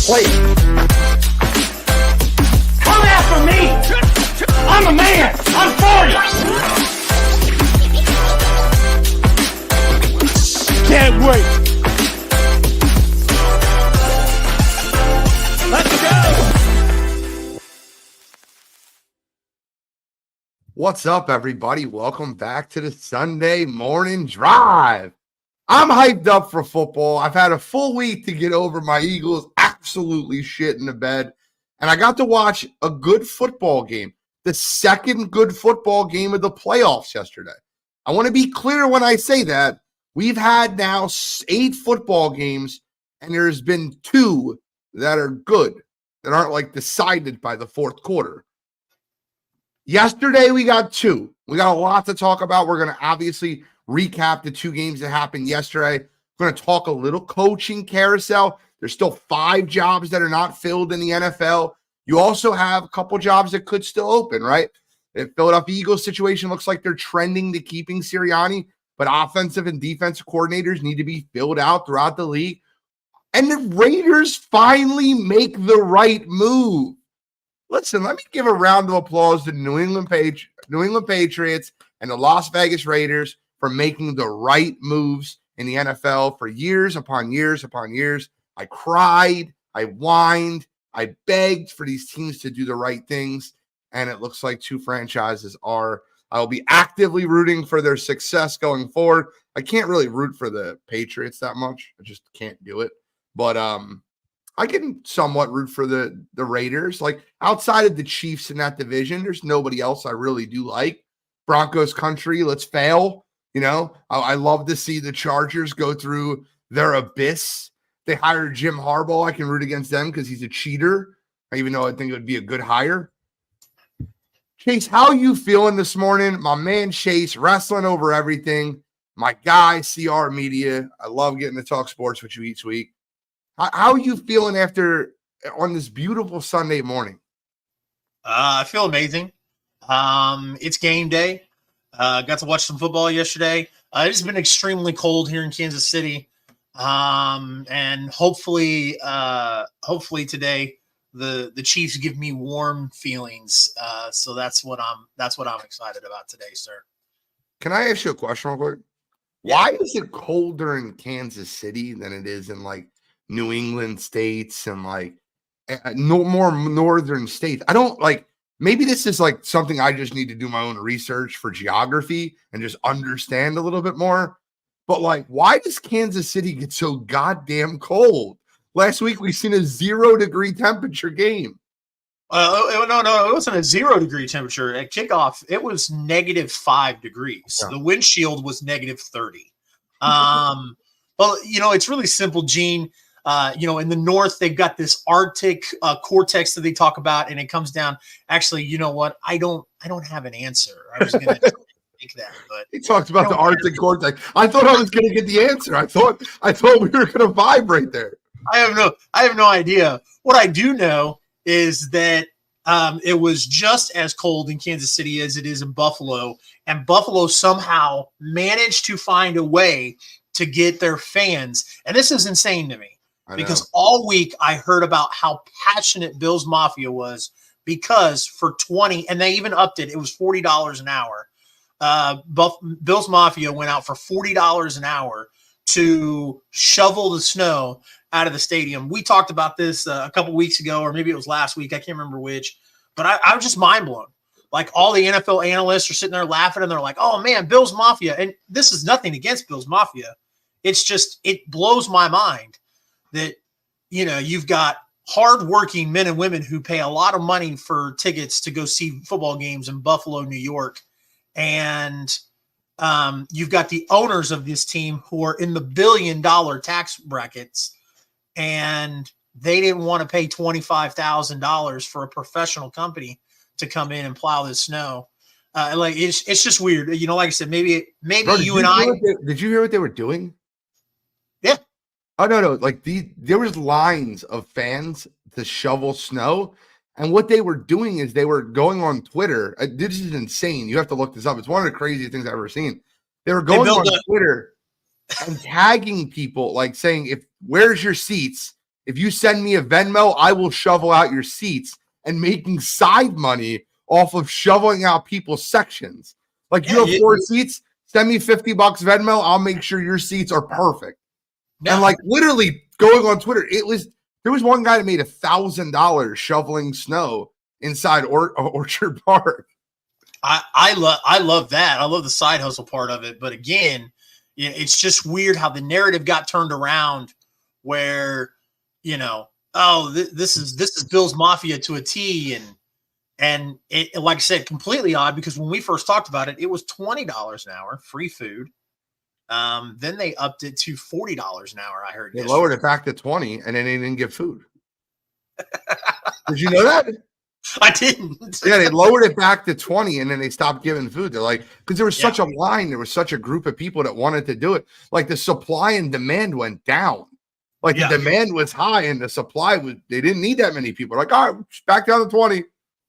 play it. Come after me! I'm a man! I'm for you! Can't wait! Let's go! What's up, everybody? Welcome back to the Sunday Morning Drive. I'm hyped up for football. I've had a full week to get over my Eagles absolutely shit in the bed, and I got to watch a good football game, the second good football game of the playoffs yesterday. I want to be clear when I say that. We've had now 8 football games, and there's been 2 that are good, that aren't like decided by the fourth quarter. Yesterday, we got 2. We got a lot to talk about. We're going to obviously recap the 2 games that happened yesterday. We're going to talk a little coaching carousel. There's still 5 jobs that are not filled in the NFL. You also have a couple jobs that could still open, right? The Philadelphia Eagles situation looks like they're trending to keeping Sirianni, but offensive and defensive coordinators need to be filled out throughout the league. And the Raiders finally make the right move. Listen, let me give a round of applause to New England Patriots and the Las Vegas Raiders for making the right moves in the NFL for years upon years upon years. I cried, I whined, I begged for these teams to do the right things, and it looks like 2 franchises are. I will be actively rooting for their success going forward. I can't really root for the Patriots that much. I just can't do it. But I can somewhat root for the Raiders. Like, outside of the Chiefs in that division, there's nobody else I really do like. Broncos country, let's fail. You know, I love to see the Chargers go through their abyss. They hired Jim Harbaugh. I can root against them because he's a cheater, even though I think it would be a good hire. Chase, how you feeling this morning? My man Chase, wrestling over everything. My guy, CR Media. I love getting to talk sports with you each week. How are you feeling on this beautiful Sunday morning? I feel amazing. It's game day. Got to watch some football yesterday. It's been extremely cold here in Kansas City. And hopefully today the Chiefs give me warm feelings. So that's what I'm excited about today, sir. Can I ask you a question real quick? Yeah. Why is it colder in Kansas City than it is in like New England states and like no more northern states? I don't like. Maybe this is like something I just need to do my own research for geography and just understand a little bit more. But like, why does Kansas City get so goddamn cold? Last week we seen a 0-degree temperature game. No, it wasn't a 0-degree temperature at kickoff. It was -5 degrees. Yeah. The windshield was -30. Well, you know, it's really simple, Gene. In the north, they've got this Arctic cortex that they talk about, and it comes down. Actually, you know what? I don't have an answer. I was going to think that, but he talked about the Arctic cortex. I thought I was going to get the answer. I thought we were going to vibrate there. I have no idea. What I do know is that it was just as cold in Kansas City as it is in Buffalo, and Buffalo somehow managed to find a way to get their fans. And this is insane to me. Because all week I heard about how passionate Bills Mafia was, because for 20, and they even upped it, it was $40 an hour. Bills Mafia went out for $40 an hour to shovel the snow out of the stadium. We talked about this a couple weeks ago, or maybe it was last week. I can't remember which, but I was just mind blown. Like, all the NFL analysts are sitting there laughing, and they're like, oh man, Bills Mafia. And this is nothing against Bills Mafia. It's just, it blows my mind that, you know, you've got hardworking men and women who pay a lot of money for tickets to go see football games in Buffalo, New York. And you've got the owners of this team who are in the billion-dollar tax brackets, and they didn't want to pay $25,000 for a professional company to come in and plow this snow. It's just weird. You know, like I said, maybe Bro, you and I. Did you hear what they were doing? Yeah. Oh, no. Like, there was lines of fans to shovel snow. And what they were doing is they were going on Twitter. This is insane. You have to look this up. It's one of the craziest things I've ever seen. They were going on Twitter and tagging people, like saying, where's your seats? If you send me a Venmo, I will shovel out your seats, and making side money off of shoveling out people's sections. Like you have 4 seats, send me $50 Venmo. I'll make sure your seats are perfect. Yeah. And like literally going on Twitter, there was one guy that made $1,000 shoveling snow inside Orchard Park. I love that. I love the side hustle part of it. But again, it's just weird how the narrative got turned around where, this is Bill's Mafia to a T. And it, like I said, completely odd because when we first talked about it, it was $20 an hour, free food. Then they upped it to $40 an hour. I heard they lowered it back to 20 and then they didn't give food. Did you know that? I didn't. Yeah, they lowered it back to 20 and then they stopped giving food. They're like, because there was such a line, there was such a group of people that wanted to do it. Like the supply and demand went down. Like the demand was high and the supply they didn't need that many people. Like, all right, back down to 20.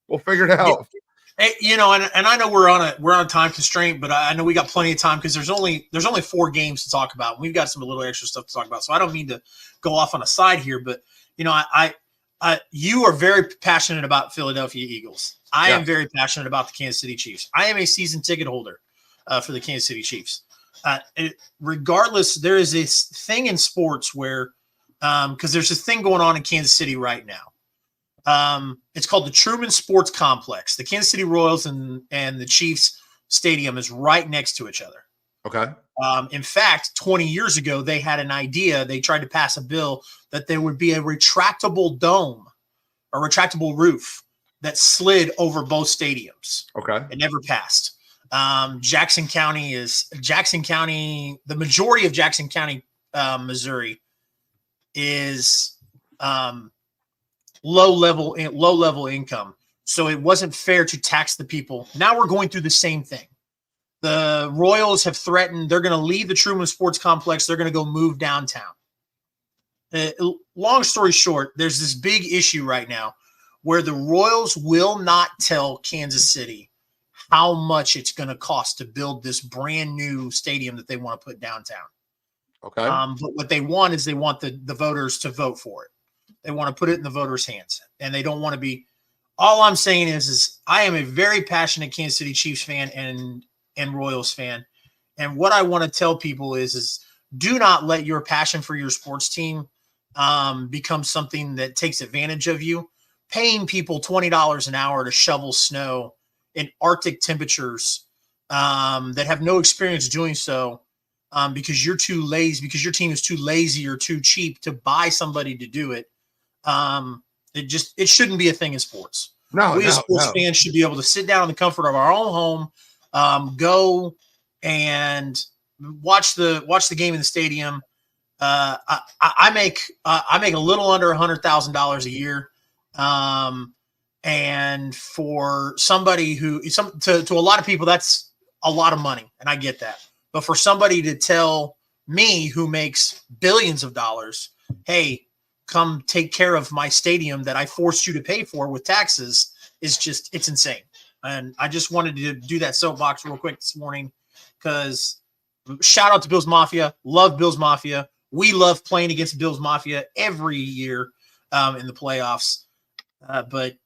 We'll figure it out. Hey, and I know we're on a time constraint, but I know we got plenty of time because there's only 4 games to talk about. We've got some a little extra stuff to talk about, so I don't mean to go off on a side here, but you are very passionate about Philadelphia Eagles. I am very passionate about the Kansas City Chiefs. I am a season ticket holder for the Kansas City Chiefs. Regardless, there is this thing in sports where because there's this thing going on in Kansas City right now. It's called the Truman Sports Complex. The Kansas City Royals and the Chiefs Stadium is right next to each other. Okay. In fact, 20 years ago, they had an idea. They tried to pass a bill that there would be a retractable dome, a retractable roof that slid over both stadiums. Okay. It never passed. Jackson County, the majority of Jackson County, Missouri is low level income. So it wasn't fair to tax the people. Now we're going through the same thing. The Royals have threatened they're going to leave the Truman Sports Complex. They're going to go move downtown. Long story short, there's this big issue right now where the Royals will not tell Kansas City how much it's going to cost to build this brand new stadium that they want to put downtown. Okay. But what they want is they want the voters to vote for it. They want to put it in the voters' hands, and they don't want to be. All I'm saying is I am a very passionate Kansas City Chiefs fan and Royals fan, and what I want to tell people is do not let your passion for your sports team become something that takes advantage of you. Paying people $20 an hour to shovel snow in Arctic temperatures that have no experience doing so because you're too lazy, because your team is too lazy or too cheap to buy somebody to do it. It shouldn't be a thing in sports. We as sports fans should be able to sit down in the comfort of our own home, go and watch the game in the stadium. I make a little under $100,000 a year. And for somebody to a lot of people, that's a lot of money. And I get that. But for somebody to tell me who makes billions of dollars, hey, come take care of my stadium that I forced you to pay for with taxes it's insane. And I just wanted to do that soapbox real quick this morning because shout out to Bills Mafia. Love Bills Mafia. We love playing against Bills Mafia every year in the playoffs. But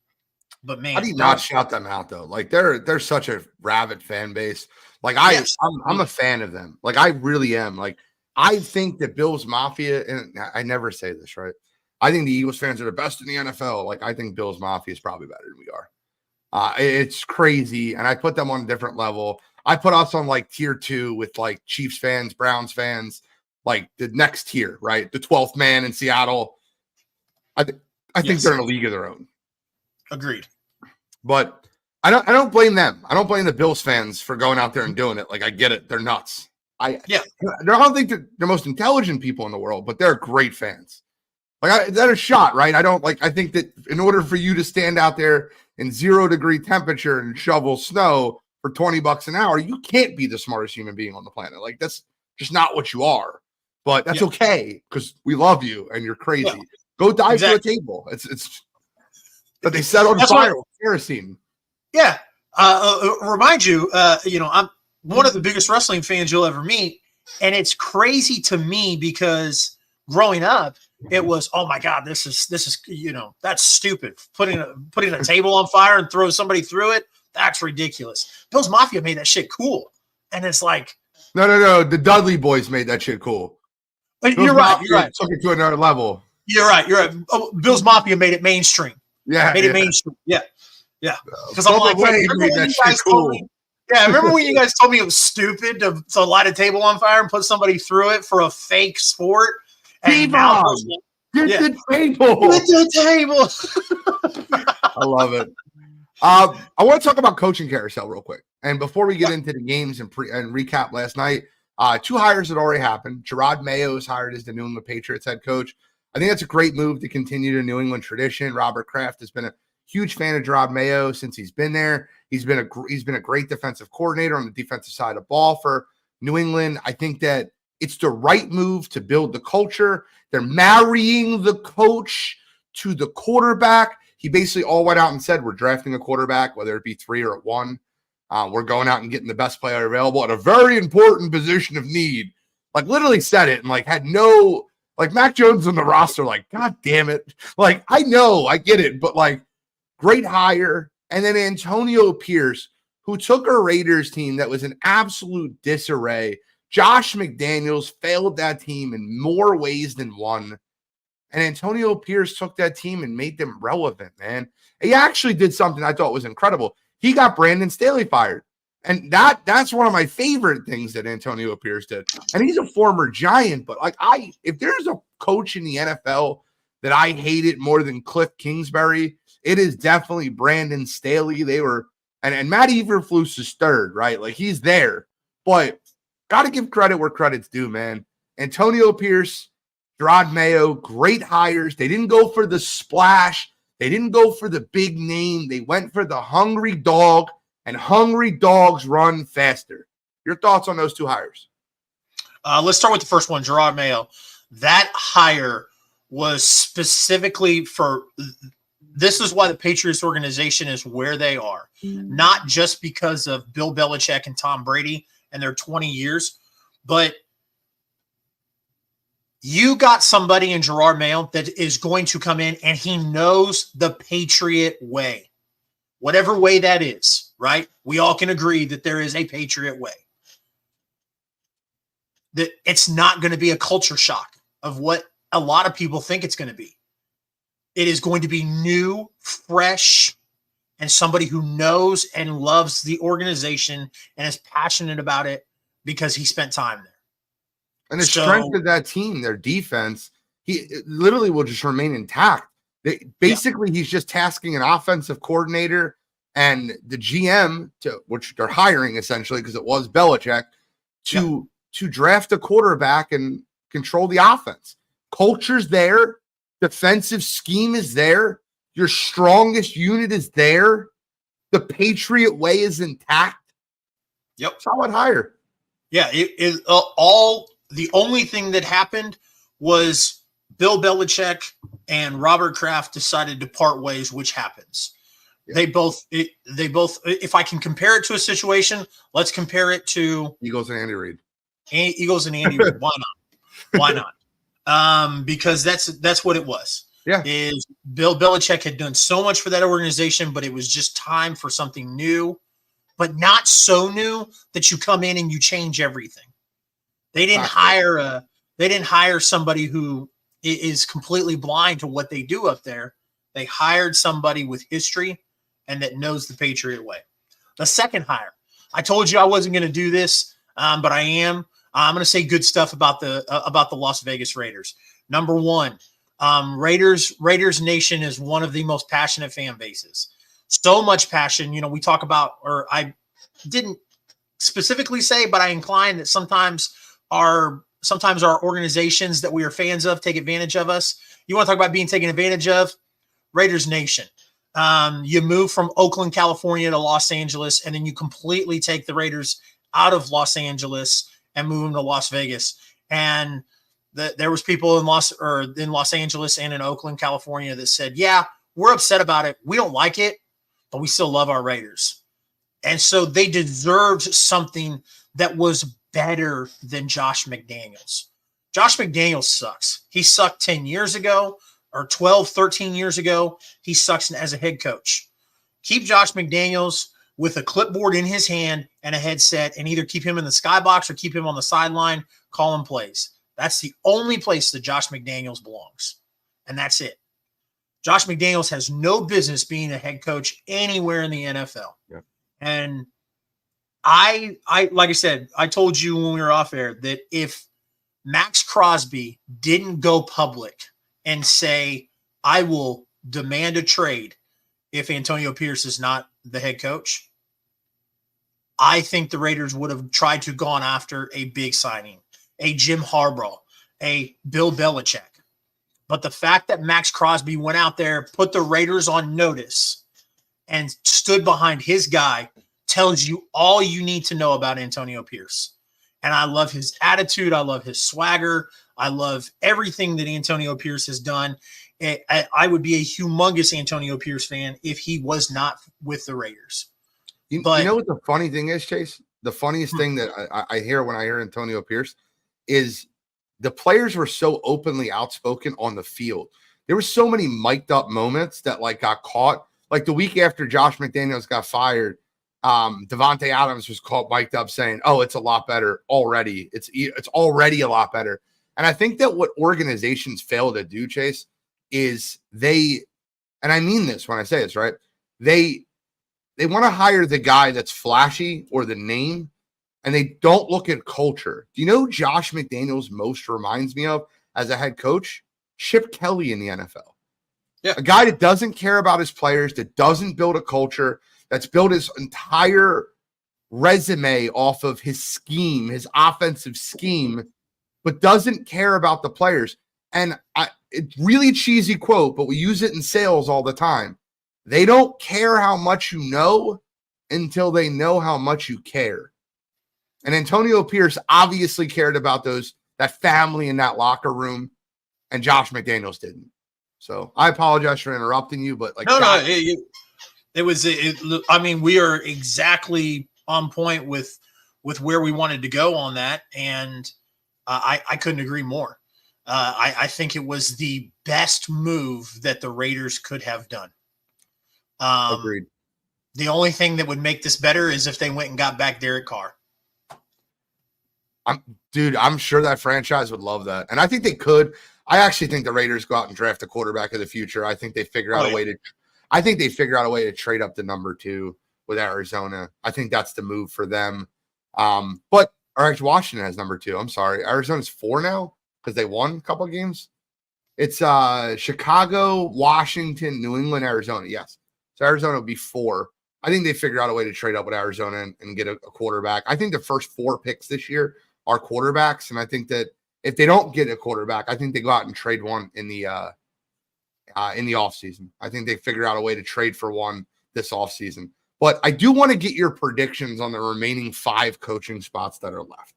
man, how do you not shout them out though? Like they're such a rabid fan base. Like I'm a fan of them. Like I really am. Like I think that Bills Mafia, and I never say this, right? I think the Eagles fans are the best in the NFL. Like I think Bills Mafia is probably better than we are. It's crazy, and I put them on a different level. I put us on like tier 2 with like Chiefs fans, Browns fans, like the next tier, right? The 12th man in Seattle. I think they're in a league of their own. Agreed. But I don't blame them. I don't blame the Bills fans for going out there and doing it. Like I get it, they're nuts. I don't think they're the most intelligent people in the world, but they're great fans. Like that is shot, right? I think that in order for you to stand out there in 0-degree temperature and shovel snow for $20 an hour, you can't be the smartest human being on the planet. Like that's just not what you are. But that's okay because we love you and you're crazy. Yeah. Go dive to a table. It's. But they set on fire with kerosene. Yeah. Remind you, I'm one of the biggest wrestling fans you'll ever meet, and it's crazy to me because growing up, it was, oh my God, this is that's stupid. Putting a table on fire and throw somebody through it, that's ridiculous. Bills Mafia made that shit cool, and it's like, no. The Dudley Boys made that shit cool. You're right. You're right. Took it to another level. You're right. Oh, Bills Mafia made it mainstream. Yeah, made it mainstream. Yeah. Because I'm like, remember when you guys told me it was stupid to light a table on fire and put somebody through it for a fake sport? And now get the table. Get the table. I love it. I want to talk about coaching carousel real quick. And before we get into the games and recap last night, 2 hires had already happened. Gerard Mayo is hired as the New England Patriots head coach. I think that's a great move to continue the New England tradition. Robert Kraft has been a huge fan of Gerard Mayo since he's been there. He's been a great defensive coordinator on the defensive side of the ball for New England. I think that it's the right move to build the culture. They're marrying the coach to the quarterback. He basically all went out and said, we're drafting a quarterback, whether it be 3 or at 1. We're going out and getting the best player available at a very important position of need. Like, literally said it and, like, had no, like, Mac Jones on the roster, like, God damn it. Like, I know, I get it, but, like, great hire. And then Antonio Pierce, who took a Raiders team that was in absolute disarray. Josh McDaniels failed that team in more ways than one. And Antonio Pierce took that team and made them relevant, man. He actually did something I thought was incredible. He got Brandon Staley fired. And that's one of my favorite things that Antonio Pierce did. And he's a former Giant, but like if there's a coach in the NFL that I hated more than Cliff Kingsbury, it is definitely Brandon Staley. They were and Matt Eberflus is third, right? Like, he's there. But got to give credit where credit's due, man. Antonio Pierce, Gerard Mayo, great hires. They didn't go for the splash. They didn't go for the big name. They went for the hungry dog, and hungry dogs run faster. Your thoughts on those 2 hires? Let's start with the first one, Gerard Mayo. That hire was specifically for – this is why the Patriots organization is where they are, not just because of Bill Belichick and Tom Brady and their 20 years, but you got somebody in Gerard Mayo that is going to come in and he knows the Patriot way, whatever way that is, right? We all can agree that there is a Patriot way. That it's not going to be a culture shock of what a lot of people think it's going to be. It is going to be new, fresh, and somebody who knows and loves the organization and is passionate about it because he spent time there. And the strength of that team, their defense, he literally will just remain intact. He's just tasking an offensive coordinator and the GM, which they're hiring essentially because it was Belichick, to draft a quarterback and control the offense. Culture's there. Defensive scheme is there. Your strongest unit is there. The Patriot way is intact. Yep. Solid hire. Yeah. It is all. The only thing that happened was Bill Belichick and Robert Kraft decided to part ways, which happens. Yeah. They both, if I can compare it to a situation, let's compare it to Eagles and Andy Reid. Eagles and Andy Reid. Why not? Why not? Because that's what it was. Yeah. Is Bill Belichick had done so much for that organization, but it was just time for something new, but not so new that you come in and you change everything. They didn't hire somebody who is completely blind to what they do up there. They hired somebody with history and that knows the Patriot way. The second hire, I told you I wasn't going to do this, but I am. I'm going to say good stuff about the Las Vegas Raiders. Number one, Raiders Nation is one of the most passionate fan bases. So much passion. You know, we talk about, or I didn't specifically say, but I incline that sometimes our organizations that we are fans of take advantage of us. You want to talk about being taken advantage of? Raiders Nation. You move from Oakland, California to Los Angeles, and then you completely take the Raiders out of Los Angeles and move them to Las Vegas. And there was people in Los Angeles and in Oakland, California that said, yeah, we're upset about it. We don't like it, but we still love our Raiders. And so they deserved something that was better than Josh McDaniels. Josh McDaniels sucks. He sucked 10 years ago or 12, 13 years ago. He sucks as a head coach. Keep Josh McDaniels with a clipboard in his hand and a headset, and either keep him in the skybox or keep him on the sideline, call him plays. That's the only place that Josh McDaniels belongs. And that's it. Josh McDaniels has no business being a head coach anywhere in the NFL. Yeah. And I like I said, I told you when we were off air that if Max Crosby didn't go public and say, I will demand a trade if Antonio Pierce is not the head coach, I think the Raiders would have tried to gone after a big signing, a Jim Harbaugh, a Bill Belichick. But the fact that Max Crosby went out there, put the Raiders on notice, and stood behind his guy tells you all you need to know about Antonio Pierce. And I love his attitude. I love his swagger. I love everything that Antonio Pierce has done. I would be a humongous Antonio Pierce fan if he was not with the Raiders. You know what the funny thing is, Chase? The funniest thing that I hear when I hear Antonio Pierce is the players were so openly outspoken on the field. There were so many mic'd up moments that like got caught. Like the week after Josh McDaniels got fired, Devontae Adams was caught mic'd up saying, "Oh, it's a lot better already. It's already a lot better." And I think that what organizations fail to do, Chase, is and I mean this when I say this, right? They want to hire the guy that's flashy or the name, and they don't look at culture. Do you know who Josh McDaniels most reminds me of as a head coach? Chip Kelly in the NFL. Yeah. A guy that doesn't care about his players, that doesn't build a culture, that's built his entire resume off of his scheme, his offensive scheme, but doesn't care about the players. And it's really cheesy quote, but we use it in sales all the time. They don't care how much you know until they know how much you care. And Antonio Pierce obviously cared about that family in that locker room, and Josh McDaniels didn't. So I apologize for interrupting you, but like I mean, we are exactly on point with where we wanted to go on that, and I couldn't agree more. I think it was the best move that the Raiders could have done. Agreed. The only thing that would make this better is if they went and got back Derek Carr. I'm sure that franchise would love that. And I think they could. I actually think the Raiders go out and draft a quarterback of the future. I think they figure out a way to trade up to number 2 with Arizona. I think that's the move for them. But actually Washington has number 2. I'm sorry. Arizona's 4 now because they won a couple of games. It's Chicago, Washington, New England, Arizona. Yes. So Arizona will be 4. I think they figure out a way to trade up with Arizona and get a quarterback. I think the first 4 picks this year are quarterbacks. And I think that if they don't get a quarterback, I think they go out and trade one in the offseason. I think they figure out a way to trade for one this offseason. But I do want to get your predictions on the remaining 5 coaching spots that are left.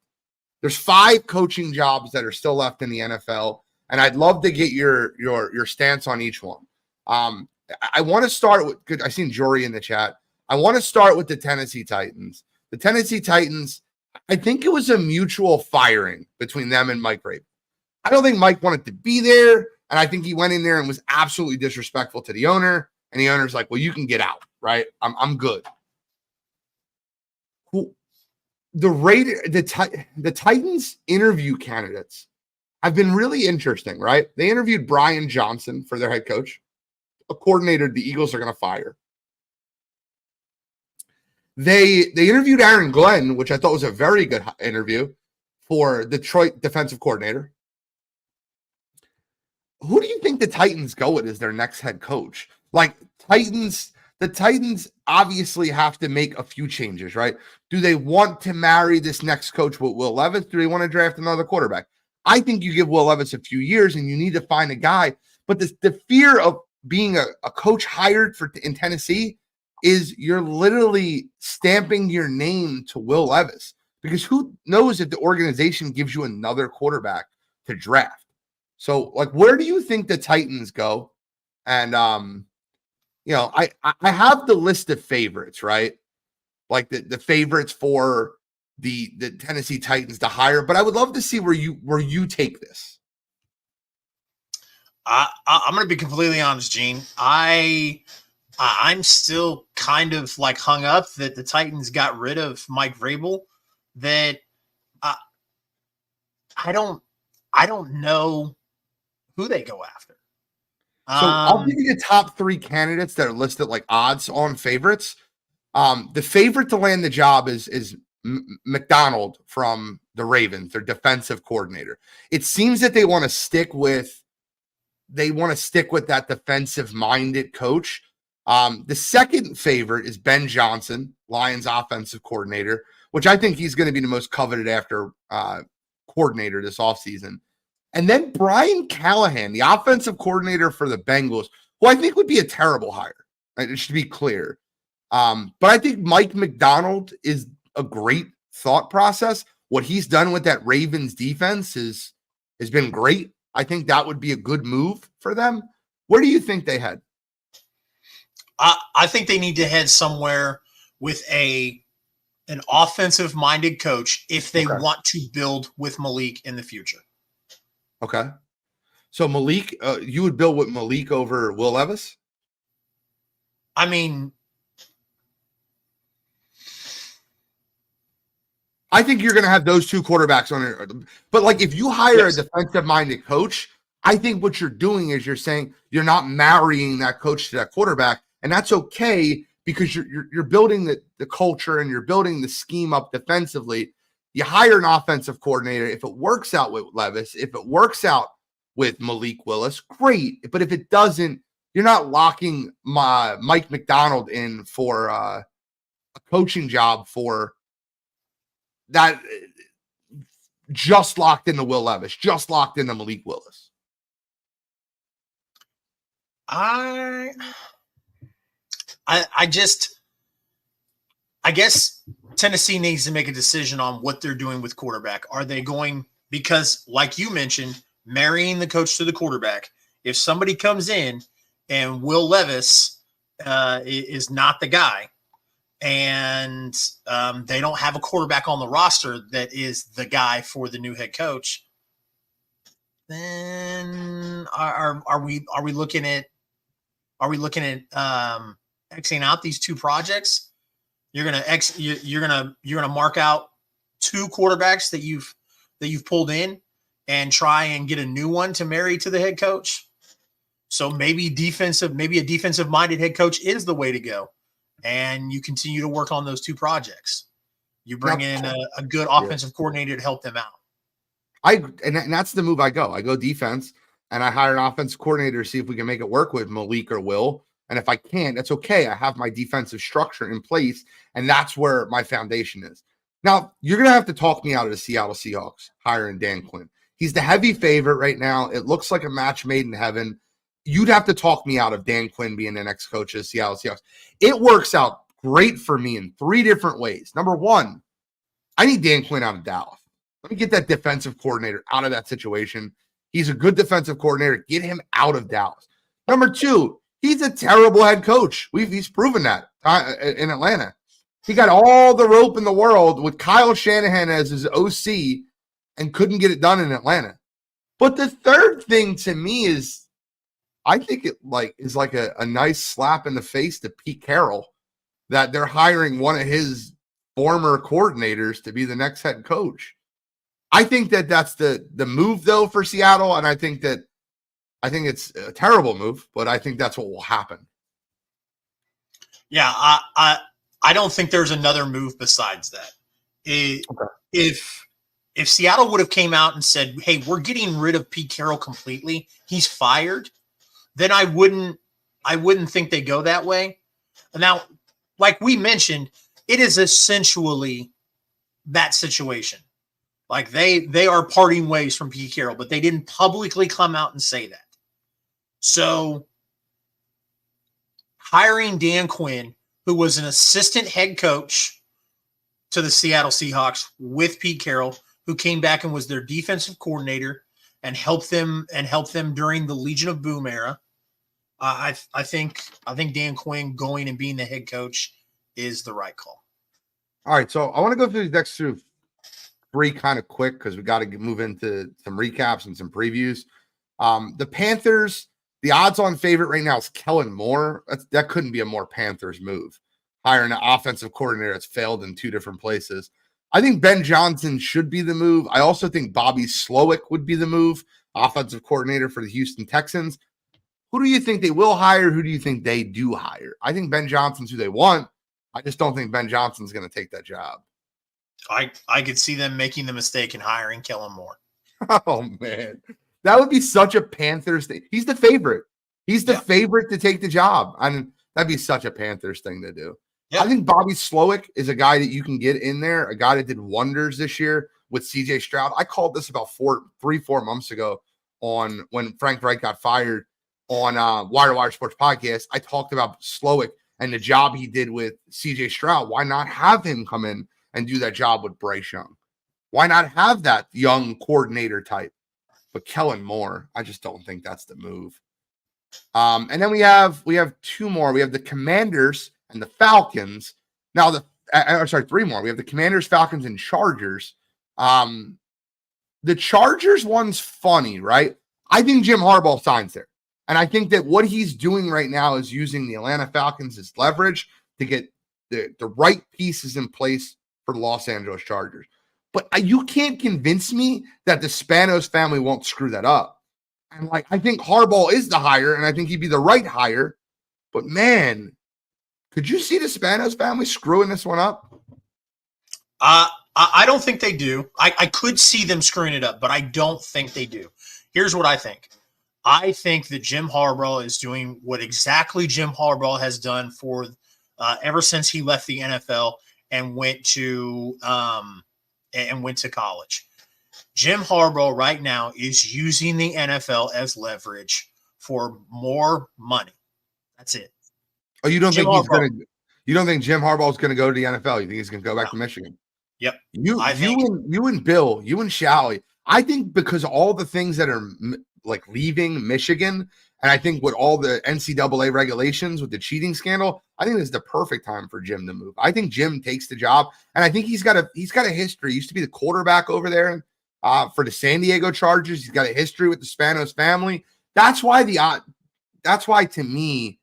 There's 5 coaching jobs that are still left in the NFL, and I'd love to get your stance on each one. I want to start with – I seen Jory in the chat. I want to start with the Tennessee Titans. The Tennessee Titans, I think it was a mutual firing between them and Mike Vrabel. I don't think Mike wanted to be there, and I think he went in there and was absolutely disrespectful to the owner, and the owner's like, well, you can get out, right? I'm good. The Titans interview candidates have been really interesting, right? They interviewed Brian Johnson for their head coach, a coordinator the Eagles are going to fire. They interviewed Aaron Glenn, which I thought was a very good interview for Detroit defensive coordinator. Who do you think the Titans go with as their next head coach? Like the Titans obviously have to make a few changes, right? Do they want to marry this next coach with Will Levis? Do they want to draft another quarterback? I think you give Will Levis a few years and you need to find a guy. But the fear of being a coach hired in Tennessee is you're literally stamping your name to Will Levis, because who knows if the organization gives you another quarterback to draft. So, like, where do you think the Titans go? And, I have the list of favorites, right? Like the favorites for the Tennessee Titans to hire, but I would love to see where you take this. I'm going to be completely honest, Gene. I'm still kind of like hung up that the Titans got rid of Mike Vrabel. That I don't know who they go after. So I'll give you the top 3 candidates that are listed like odds on favorites. The favorite to land the job is McDonald from the Ravens, their defensive coordinator. It seems that they want to stick with that defensive-minded coach. The second favorite is Ben Johnson, Lions offensive coordinator, which I think he's going to be the most coveted after coordinator this offseason. And then Brian Callahan, the offensive coordinator for the Bengals, who I think would be a terrible hire. Right? It should be clear. But I think Mike McDonald is a great thought process. What he's done with that Ravens defense has been great. I think that would be a good move for them. Where do you think they head? I think they need to head somewhere with an offensive-minded coach if they want to build with Malik in the future. Okay. So Malik, you would build with Malik over Will Levis? I mean, I think you're going to have those 2 quarterbacks on it. But like if you hire a defensive-minded coach, I think what you're doing is you're saying you're not marrying that coach to that quarterback, and that's okay because you're building the culture and you're building the scheme up defensively. You hire an offensive coordinator. If it works out with Levis, if it works out with Malik Willis, great. But if it doesn't, you're not locking Mike McDonald in for a coaching job for that just locked into Will Levis, just locked into Malik Willis. I guess Tennessee needs to make a decision on what they're doing with quarterback. Are they going, because like you mentioned, marrying the coach to the quarterback. If somebody comes in and Will Levis is not the guy, and they don't have a quarterback on the roster that is the guy for the new head coach, then are we looking at Xing out these 2 projects? You're gonna mark out 2 quarterbacks that you've pulled in and try and get a new one to marry to the head coach. So maybe a defensive minded head coach is the way to go. And you continue to work on those 2 projects. You bring in a good offensive coordinator to help them out. And that's the move I go. I go defense and I hire an offensive coordinator to see if we can make it work with Malik or Will. And if I can't, that's okay. I have my defensive structure in place, and that's where my foundation is. Now, you're going to have to talk me out of the Seattle Seahawks hiring Dan Quinn. He's the heavy favorite right now. It looks like a match made in heaven. You'd have to talk me out of Dan Quinn being the next coach of the Seattle Seahawks. It works out great for me in 3 different ways. Number 1, I need Dan Quinn out of Dallas. Let me get that defensive coordinator out of that situation. He's a good defensive coordinator. Get him out of Dallas. Number 2, he's a terrible head coach. He's proven that in Atlanta. He got all the rope in the world with Kyle Shanahan as his OC and couldn't get it done in Atlanta. But the third thing to me is, I think it is like a nice slap in the face to Pete Carroll that they're hiring one of his former coordinators to be the next head coach. I think that that's the move though for Seattle, and I think it's a terrible move, but I think that's what will happen. Yeah, I don't think there's another move besides that. If Seattle would have came out and said, "Hey, we're getting rid of Pete Carroll completely. He's fired," then I wouldn't think they go that way. Now, like we mentioned, it is essentially that situation. Like they are parting ways from Pete Carroll, but they didn't publicly come out and say that. So hiring Dan Quinn, who was an assistant head coach to the Seattle Seahawks with Pete Carroll, who came back and was their defensive coordinator and helped them during the Legion of Boom era. I think Dan Quinn going and being the head coach is the right call. All right, so I want to go through the next three kind of quick because we got to move into some recaps and some previews. The Panthers, the odds-on favorite right now is Kellen Moore. That couldn't be a more Panthers move. Hiring an offensive coordinator that's failed in two different places. I think Ben Johnson should be the move. I also think Bobby Slowick would be the move, offensive coordinator for the Houston Texans. Who do you think they will hire? Who do you think they do hire? I think Ben Johnson's who they want. I just don't think Ben Johnson's going to take that job. I could see them making the mistake in hiring Kellen Moore. Oh, man. That would be such a Panthers thing. He's the favorite. He's the favorite to take the job. I mean, that'd be such a Panthers thing to do. Yeah. I think Bobby Slowick is a guy that you can get in there, a guy that did wonders this year with CJ Stroud. I called this about 4 months ago on when Frank Reich got fired on Wire to Wire Sports Podcast. I talked about Slowick and the job he did with CJ Stroud. Why not have him come in and do that job with Bryce Young? Why not have that young coordinator type? But Kellen Moore, I just don't think that's the move. And then we have two more. We have the Commanders and the Falcons. Now three more. We have the Commanders, Falcons, and Chargers. The Chargers one's funny, right? I think Jim Harbaugh signs there. And I think that what he's doing right now is using the Atlanta Falcons as leverage to get the right pieces in place for the Los Angeles Chargers. But you can't convince me that the Spanos family won't screw that up. And I think Harbaugh is the hire, and I think he'd be the right hire. But man, could you see the Spanos family screwing this one up? I don't think they do. I could see them screwing it up, but I don't think they do. Here's what I think. I think that Jim Harbaugh is doing what exactly Jim Harbaugh has done for ever since he left the NFL and went to college. Jim Harbaugh right now is using the NFL as leverage for more money. That's it. Oh, you don't think Jim Harbaugh is going to go to the NFL? You think he's going to go back to Michigan? Yep. You and Bill, you and Shally. I think because all the things that are leaving Michigan, and I think with all the NCAA regulations with the cheating scandal, I think this is the perfect time for Jim to move. I think Jim takes the job, and I think he's got a history. He used to be the quarterback over there for the San Diego Chargers. He's got a history with the Spanos family. That's why to me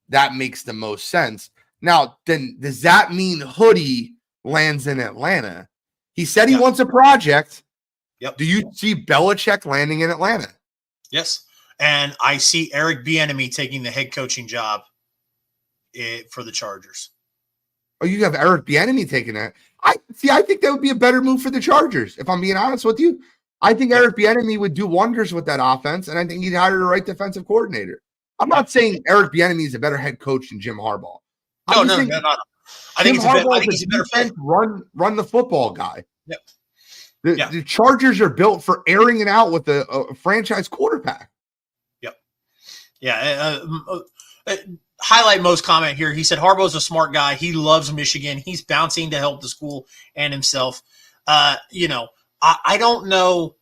that makes the most sense. Now, then does that mean Hoodie lands in Atlanta? He said he wants a project. Yep. Do you see Belichick landing in Atlanta? Yes. And I see Eric Bieniemy taking the head coaching job for the Chargers. Oh, you have Eric Bieniemy taking that. I think that would be a better move for the Chargers, if I'm being honest with you. I think Eric Bieniemy would do wonders with that offense, and I think he'd hire the right defensive coordinator. I'm not saying Eric Bieniemy is a better head coach than Jim Harbaugh. No. I think he's a better fit. Run the football guy. Yep. The Chargers are built for airing it out with a franchise quarterback. Yep. Yeah. Highlight most comment here. He said Harbaugh's a smart guy. He loves Michigan. He's bouncing to help the school and himself. I don't know.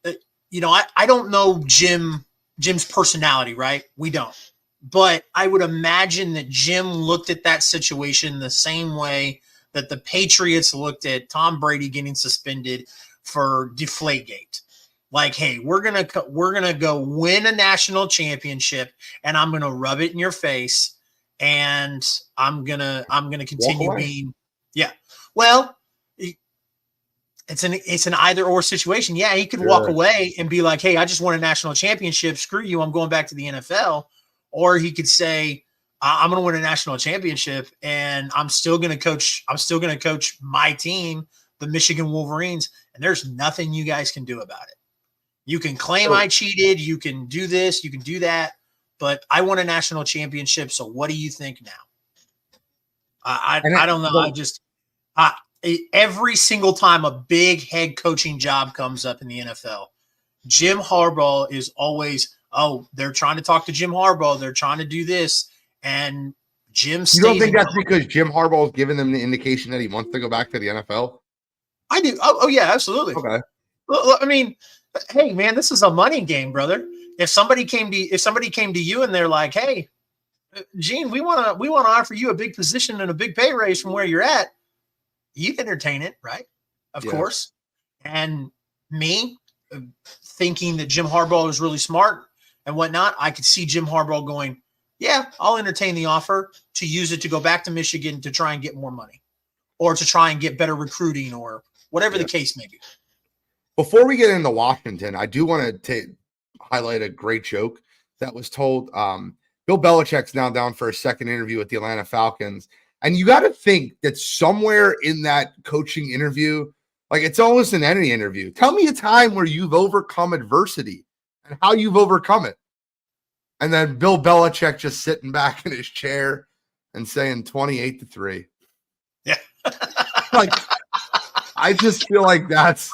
I don't know Jim's personality, right? We don't. But I would imagine that Jim looked at that situation the same way that the Patriots looked at Tom Brady getting suspended for Deflategate. Like, hey, we're gonna go win a national championship, and I'm gonna rub it in your face, and I'm gonna continue being, Well, it's an either or situation. Yeah, he could walk away and be like, hey, I just won a national championship. Screw you, I'm going back to the NFL. Or he could say, I'm going to win a national championship, and I'm still going to coach my team, the Michigan Wolverines, and there's nothing you guys can do about it. You can claim I cheated, you can do this, you can do that, but I won a national championship. So what do you think now? I don't know. Every single time a big head coaching job comes up in the NFL, Jim Harbaugh is always, they're trying to talk to Jim Harbaugh. They're trying to do this. And Jim stays. You don't think that's because Jim Harbaugh has given them the indication that he wants to go back to the NFL? I do. Oh yeah, absolutely. Okay. Well, I mean, hey, man, this is a money game, brother. If somebody came to you and they're like, hey, Gene, we want to offer you a big position and a big pay raise from where you're at, you'd entertain it, right? Of course. And me thinking that Jim Harbaugh was really smart and whatnot, I could see Jim Harbaugh going, yeah, I'll entertain the offer to use it to go back to Michigan to try and get more money or to try and get better recruiting or whatever the case may be. Before we get into Washington, I do want to highlight a great joke that was told. Bill Belichick's now down for a second interview with the Atlanta Falcons. And you got to think that somewhere in that coaching interview, like it's almost in any interview, tell me a time where you've overcome adversity and how you've overcome it. And then Bill Belichick just sitting back in his chair and saying 28-3. Yeah. Like, I just feel like that's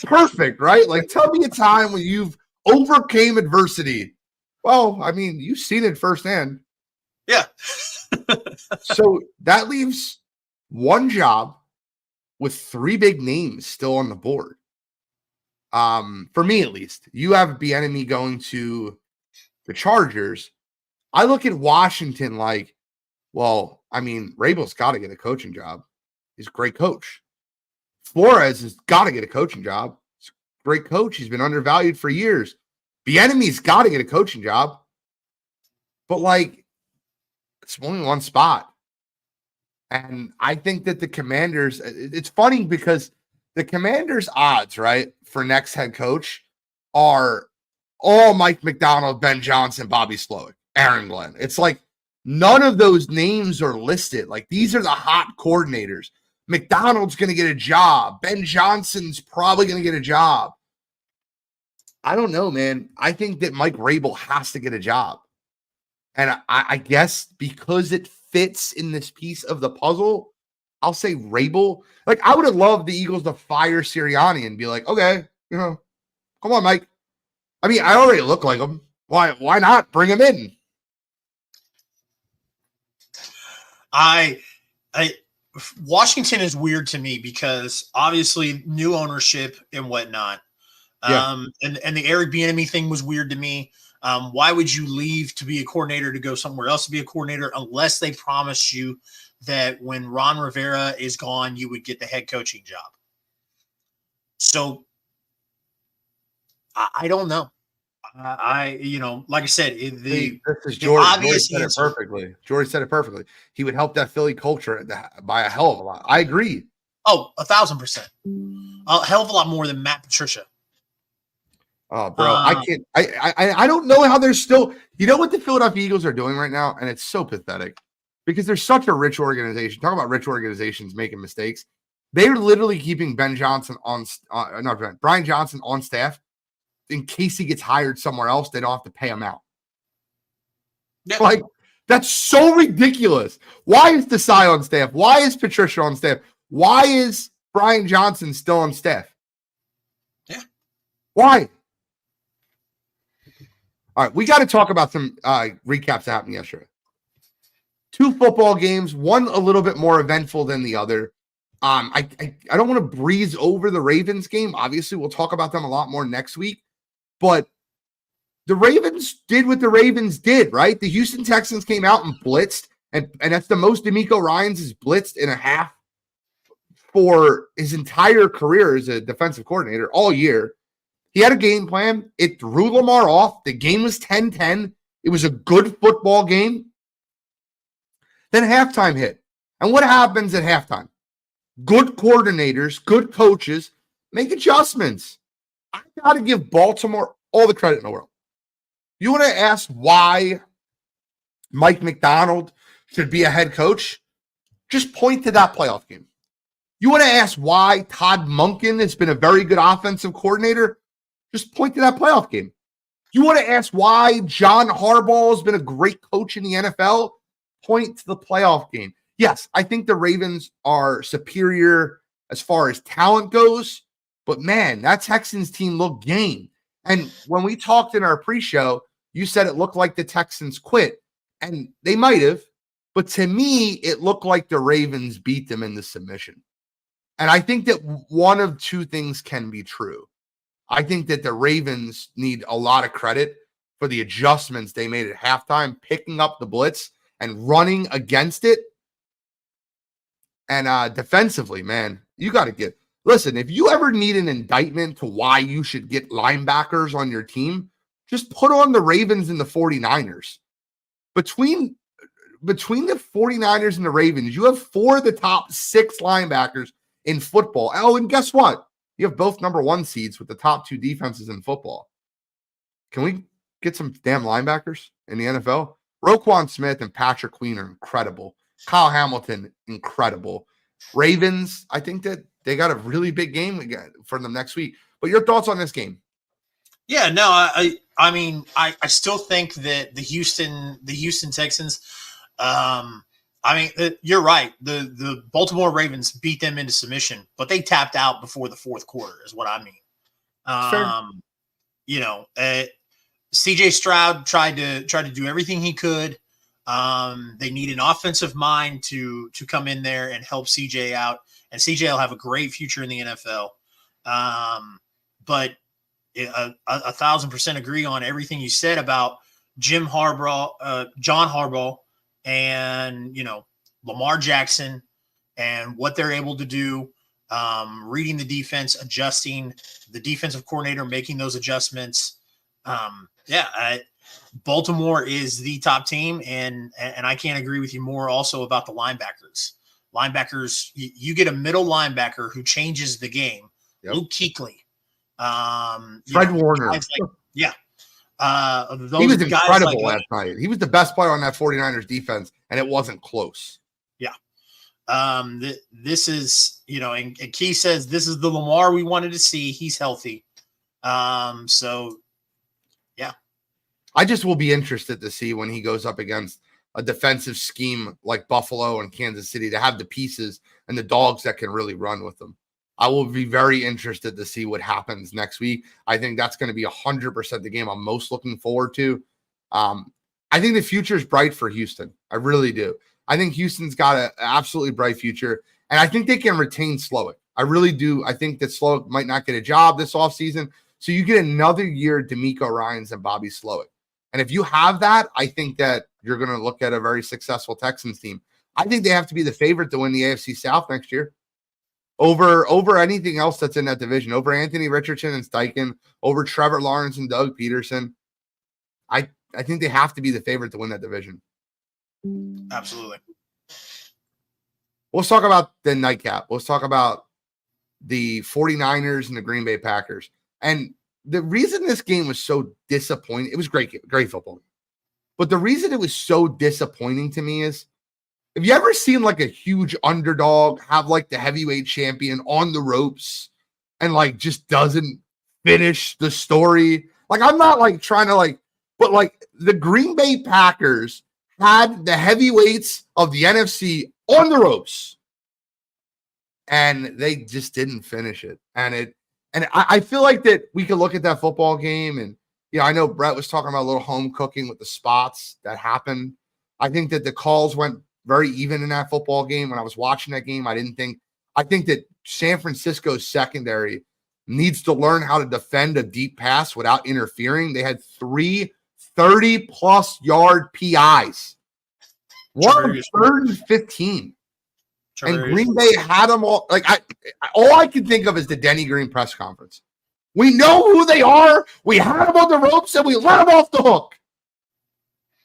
perfect, right? Like, tell me a time when you've overcame adversity. Well, I mean, you've seen it firsthand. Yeah. So that leaves one job with three big names still on the board. For me, at least, you have Bieniemy going to the Chargers. I look at Washington like, well, I mean, Rabel's got to get a coaching job. He's a great coach. Flores has got to get a coaching job. He's a great coach. He's been undervalued for years. Bieniemy's got to get a coaching job. But, like, it's only one spot. And I think that the Commanders, it's funny because the Commanders' odds, right, for next head coach are all Mike McDonald, Ben Johnson, Bobby Slowick, Aaron Glenn. It's like none of those names are listed. Like, these are the hot coordinators. McDonald's going to get a job. Ben Johnson's probably going to get a job. I don't know, man. I think that Mike Rabel has to get a job. And I guess because it fits in this piece of the puzzle, I'll say Rabel. Like, I would have loved the Eagles to fire Sirianni and be like, okay, come on, Mike. I mean, I already look like him. Why not bring him in? Washington is weird to me because obviously new ownership and whatnot. Yeah. And the Eric Bieniemy thing was weird to me. Why would you leave to be a coordinator to go somewhere else to be a coordinator unless they promised you that when Ron Rivera is gone, you would get the head coaching job? So I don't know. Like I said, This is George. George said it perfectly. George said it perfectly. He would help that Philly culture by a hell of a lot. I agree. Oh, 1,000%. A hell of a lot more than Matt Patricia. Oh, bro, I can't. I don't know how they're still. You know what the Philadelphia Eagles are doing right now, and it's so pathetic because they're such a rich organization. Talk about rich organizations making mistakes. They're literally keeping Brian Johnson on staff in case he gets hired somewhere else. They don't have to pay him out. Yeah. Like, that's so ridiculous. Why is Desai on staff? Why is Patricia on staff? Why is Brian Johnson still on staff? Yeah. Why? All right, we got to talk about some recaps that happened yesterday. 2 football games, one a little bit more eventful than the other. I don't want to breeze over the Ravens game. Obviously, we'll talk about them a lot more next week. But the Ravens did what the Ravens did, right? The Houston Texans came out and blitzed, and that's the most D'Amico Ryans has blitzed in a half for his entire career as a defensive coordinator all year. He had a game plan. It threw Lamar off. The game was 10-10. It was a good football game. Then halftime hit. And what happens at halftime? Good coordinators, good coaches make adjustments. I got to give Baltimore all the credit in the world. You want to ask why Mike McDonald should be a head coach? Just point to that playoff game. You want to ask why Todd Monken has been a very good offensive coordinator? Just point to that playoff game. You want to ask why John Harbaugh has been a great coach in the NFL? Point to the playoff game. Yes, I think the Ravens are superior as far as talent goes, but man, that Texans team looked game. And when we talked in our pre-show, you said it looked like the Texans quit, and they might have, but to me, it looked like the Ravens beat them in the submission. And I think that one of two things can be true. I think that the Ravens need a lot of credit for the adjustments they made at halftime, picking up the blitz and running against it. And defensively, man, you got to get Listen, if you ever need an indictment to why you should get linebackers on your team, just put on the Ravens and the 49ers. Between the 49ers and the Ravens, you have 4 of the top 6 linebackers in football. Oh, and guess what? You have both number 1 seeds with the top 2 defenses in football. Can we get some damn linebackers in the NFL? Roquan Smith and Patrick Queen are incredible. Kyle Hamilton, incredible. Ravens, I think that they got a really big game again for them next week. But your thoughts on this game? Yeah, no, I mean, I still think that the Houston Texans, you're right. The Baltimore Ravens beat them into submission, but they tapped out before the fourth quarter, is what I mean. CJ Stroud tried to do everything he could. They need an offensive mind to come in there and help CJ out, and CJ will have a great future in the NFL. But 1,000% agree on everything you said about John Harbaugh, and Lamar Jackson and what they're able to do, reading the defense, adjusting, the defensive coordinator making those adjustments. Baltimore is the top team, and I can't agree with you more also about the linebackers. Linebackers, you get a middle linebacker who changes the game. Yep. Luke Kuechly. Fred Warner. He was incredible last night. He was the best player on that 49ers defense, and it wasn't close. Yeah. This is, and Key says this is the Lamar we wanted to see. He's healthy. Yeah. I just will be interested to see when he goes up against a defensive scheme like Buffalo and Kansas City to have the pieces and the dogs that can really run with them. I will be very interested to see what happens next week. I think that's going to be 100% the game I'm most looking forward to. I think the future is bright for Houston. I really do. I think Houston's got an absolutely bright future, and I think they can retain Slowick. I really do. I think that Slowick might not get a job this offseason, so you get another year of D'Amico Ryans and Bobby Slowick. And if you have that, I think that you're going to look at a very successful Texans team. I think they have to be the favorite to win the AFC South next year. Over anything else that's in that division, over Anthony Richardson and Steichen, over Trevor Lawrence and Doug Peterson. I think they have to be the favorite to win that division. Absolutely. Let's talk about the nightcap. Let's talk about the 49ers and the Green Bay Packers. And the reason this game was so disappointing, it was great football. But the reason it was so disappointing to me is, have you ever seen like a huge underdog have like the heavyweight champion on the ropes and like just doesn't finish the story? Like, I'm not like trying to but like the Green Bay Packers had the heavyweights of the NFC on the ropes and they just didn't finish it. And I feel like that we could look at that football game and, I know Brett was talking about a little home cooking with the spots that happened. I think that the calls went very even in that football game. When I was watching that game, I think that San Francisco's secondary needs to learn how to defend a deep pass without interfering. They had 3 30-plus yard PIs. One 3rd and 15. And Green Bay had them all. All I can think of is the Denny Green press conference. We know who they are. We had them on the ropes and we let them off the hook.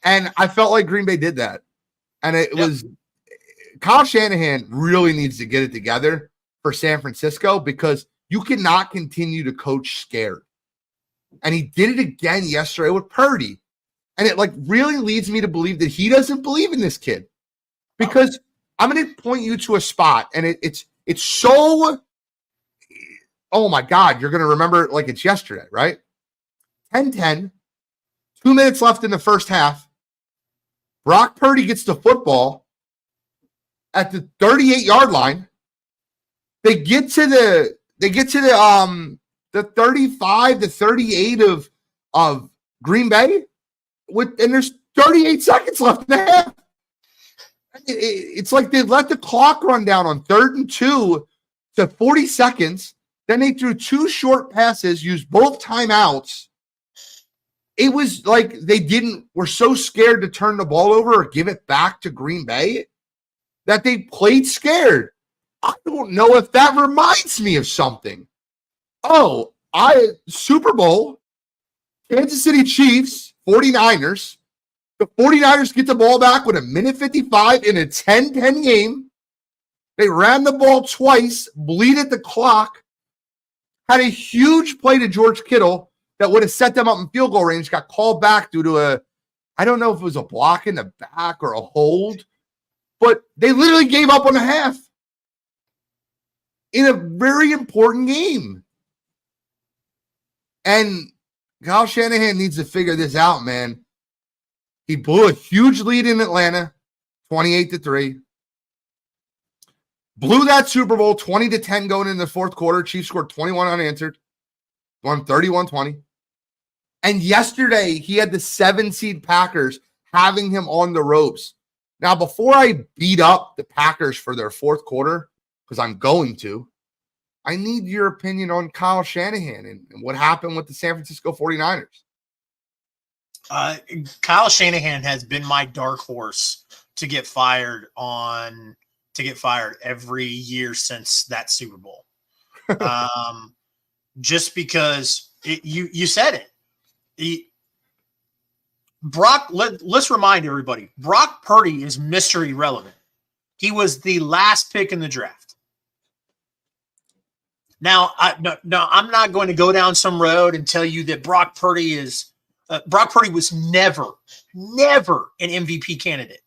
And I felt like Green Bay did that. And it was Kyle Shanahan really needs to get it together for San Francisco because you cannot continue to coach scared. And he did it again yesterday with Purdy. And it really leads me to believe that he doesn't believe in this kid. Because I'm going to point you to a spot and it's so, oh my God, you're going to remember it like it's yesterday, right? 10-10, 2 minutes left in the first half. Brock Purdy gets the football at the 38-yard line. They get to the 35, the 38 of Green Bay, and there's 38 seconds left in the half. It's like they let the clock run down on 3rd and 2 to 40 seconds. Then they threw 2 short passes, used both timeouts. It was like were so scared to turn the ball over or give it back to Green Bay that they played scared. I don't know if that reminds me of something. Oh, Super Bowl, Kansas City Chiefs, 49ers. The 49ers get the ball back with a minute 55 in a 10-10 game. They ran the ball twice, bleeded the clock, had a huge play to George Kittle that would have set them up in field goal range, got called back due to I don't know if it was a block in the back or a hold, but they literally gave up on the half in a very important game. And Kyle Shanahan needs to figure this out, man. He blew a huge lead in Atlanta, 28-3. Blew that Super Bowl 20-10 going into the fourth quarter. Chiefs scored 21 unanswered, won 31-20. And yesterday, he had the 7-seed Packers having him on the ropes. Now, before I beat up the Packers for their fourth quarter, because I'm going to, I need your opinion on Kyle Shanahan and what happened with the San Francisco 49ers. Kyle Shanahan has been my dark horse to get fired every year since that Super Bowl. Just because you said it. Let's remind everybody, Brock Purdy is mystery relevant. He was the last pick in the draft. Now, I'm not going to go down some road and tell you that Brock Purdy was never an MVP candidate.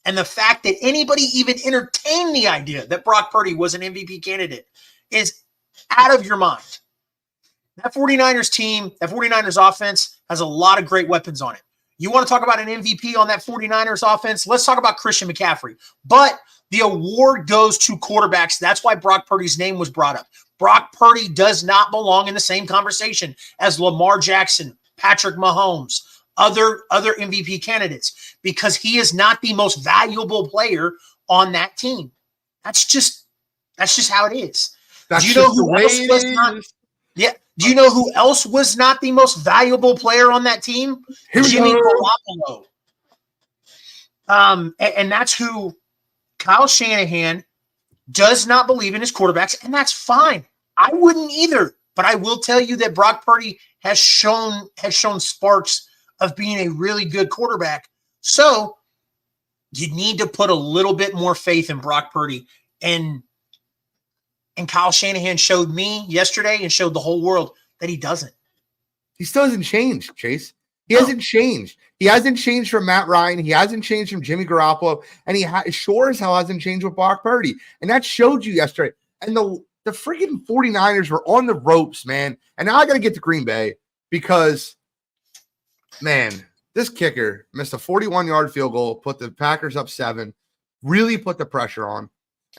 And the fact that anybody even entertained the idea that Brock Purdy was an MVP candidate is out of your mind. That 49ers team, that 49ers offense has a lot of great weapons on it. You want to talk about an MVP on that 49ers offense? Let's talk about Christian McCaffrey. But the award goes to quarterbacks. That's why Brock Purdy's name was brought up. Brock Purdy does not belong in the same conversation as Lamar Jackson, Patrick Mahomes, other MVP candidates, because he is not the most valuable player on that team. That's just how it is. Do you know who else was not? Yeah. Do you know who else was not the most valuable player on that team? Jimmy Garoppolo. And that's who Kyle Shanahan does not believe in his quarterbacks, and that's fine. I wouldn't either. But I will tell you that Brock Purdy has shown sparks of being a really good quarterback. So you need to put a little bit more faith in Brock Purdy. And Kyle Shanahan showed me yesterday and showed the whole world that he doesn't. He still hasn't changed, Chase. He hasn't changed. He hasn't changed from Matt Ryan. He hasn't changed from Jimmy Garoppolo. And he sure as hell hasn't changed with Brock Purdy. And that showed you yesterday. And the freaking 49ers were on the ropes, man. And now I got to get to Green Bay because, man, this kicker missed a 41-yard field goal, put the Packers up 7, really put the pressure on.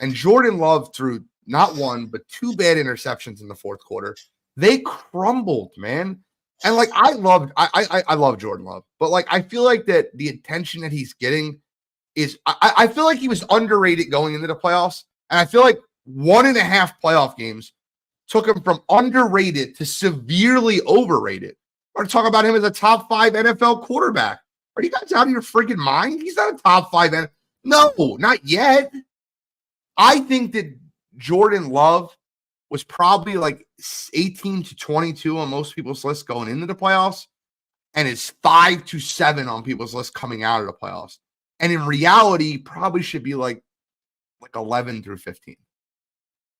And Jordan Love threw not one, but 2 bad interceptions in the fourth quarter. They crumbled, man. And like I love Jordan Love, but like I feel like that the attention that he's getting is I feel like he was underrated going into the playoffs, and I feel like 1.5 playoff games took him from underrated to severely overrated. We're talking about him as a top 5 NFL quarterback. Are you guys out of your freaking mind? He's not a top 5 No, not yet. I think that Jordan Love was probably like 18 to 22 on most people's list going into the playoffs, and is 5 to 7 on people's list coming out of the playoffs. And in reality, probably should be like 11 through 15,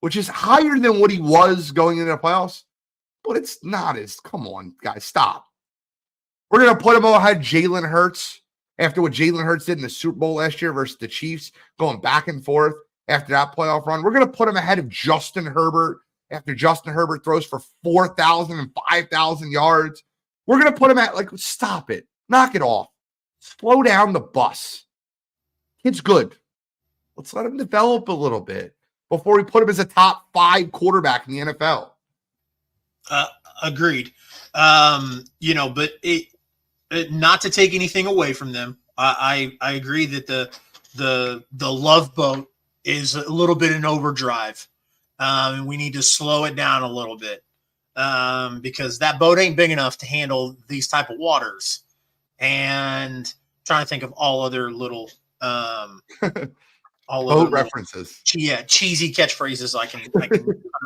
which is higher than what he was going into the playoffs, but it's not as, come on, guys, stop. We're going to put him ahead Jalen Hurts after what Jalen Hurts did in the Super Bowl last year versus the Chiefs, going back and forth. After that playoff run, we're going to put him ahead of Justin Herbert after Justin Herbert throws for 4,000 and 5,000 yards. We're going to put him at, stop it. Knock it off. Slow down the bus. Kid's good. Let's let him develop a little bit before we put him as a top 5 quarterback in the NFL. Agreed. But not to take anything away from them. I agree that the Love boat is a little bit in overdrive. And we need to slow it down a little bit because that boat ain't big enough to handle these type of waters. And trying to think of all other little all over Boat the map. references. Yeah, cheesy catchphrases I can put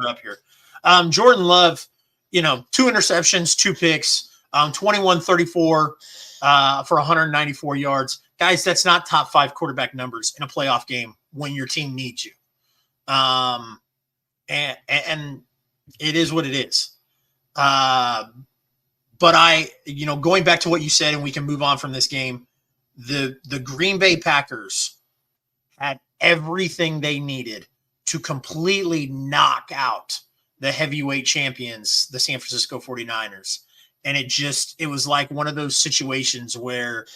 up here. Jordan Love, 2 interceptions, 2 picks, 21-34 for 194 yards. Guys, that's not top 5 quarterback numbers in a playoff game when your team needs you. And it is what it is. But going back to what you said, and we can move on from this game, the Green Bay Packers had everything they needed to completely knock out the heavyweight champions, the San Francisco 49ers. And it was like one of those situations where,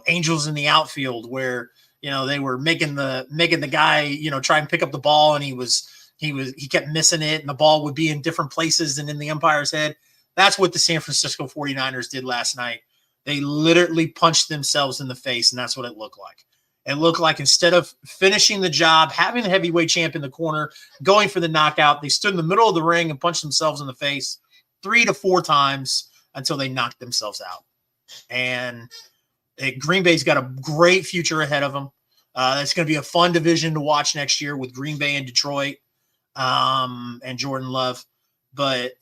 angels in the outfield where, they were making the guy, try and pick up the ball, and he kept missing it, and the ball would be in different places and in the umpire's head. That's what the San Francisco 49ers did last night. They literally punched themselves in the face, and that's what it looked like. It looked like instead of finishing the job, having the heavyweight champ in the corner, going for the knockout, they stood in the middle of the ring and punched themselves in the face 3 to 4 times until they knocked themselves out. And Green Bay's got a great future ahead of them. It's going to be a fun division to watch next year with Green Bay and Detroit and Jordan Love. But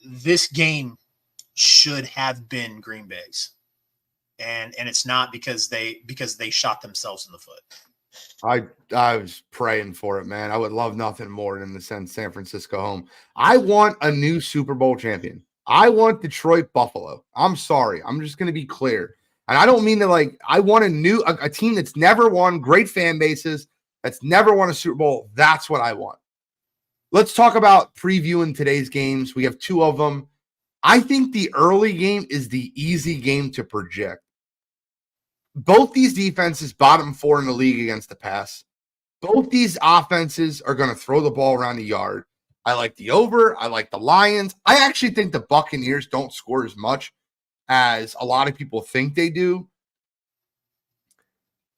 this game should have been Green Bay's. And it's not because they shot themselves in the foot. I was praying for it, man. I would love nothing more than to send San Francisco home. I want a new Super Bowl champion. I want Detroit Buffalo. I'm sorry. I'm just going to be clear. And I don't mean to I want a team that's never won, great fan bases, that's never won a Super Bowl. That's what I want. Let's talk about previewing today's games. We have 2 of them. I think the early game is the easy game to project. Both these defenses bottom 4 in the league against the pass. Both these offenses are going to throw the ball around the yard. I like the over. I like the Lions. I actually think the Buccaneers don't score as much as a lot of people think they do.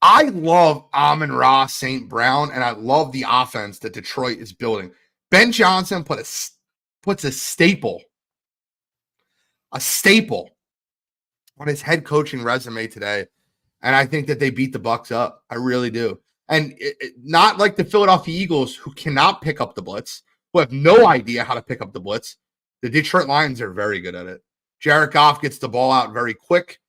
I love Amon-Ra St. Brown, and I love the offense that Detroit is building. Ben Johnson puts a staple on his head coaching resume today. And I think that they beat the Bucs up. I really do. And not like the Philadelphia Eagles, who cannot pick up the blitz, who have no idea how to pick up the blitz. The Detroit Lions are very good at it. Jared Goff gets the ball out very quick.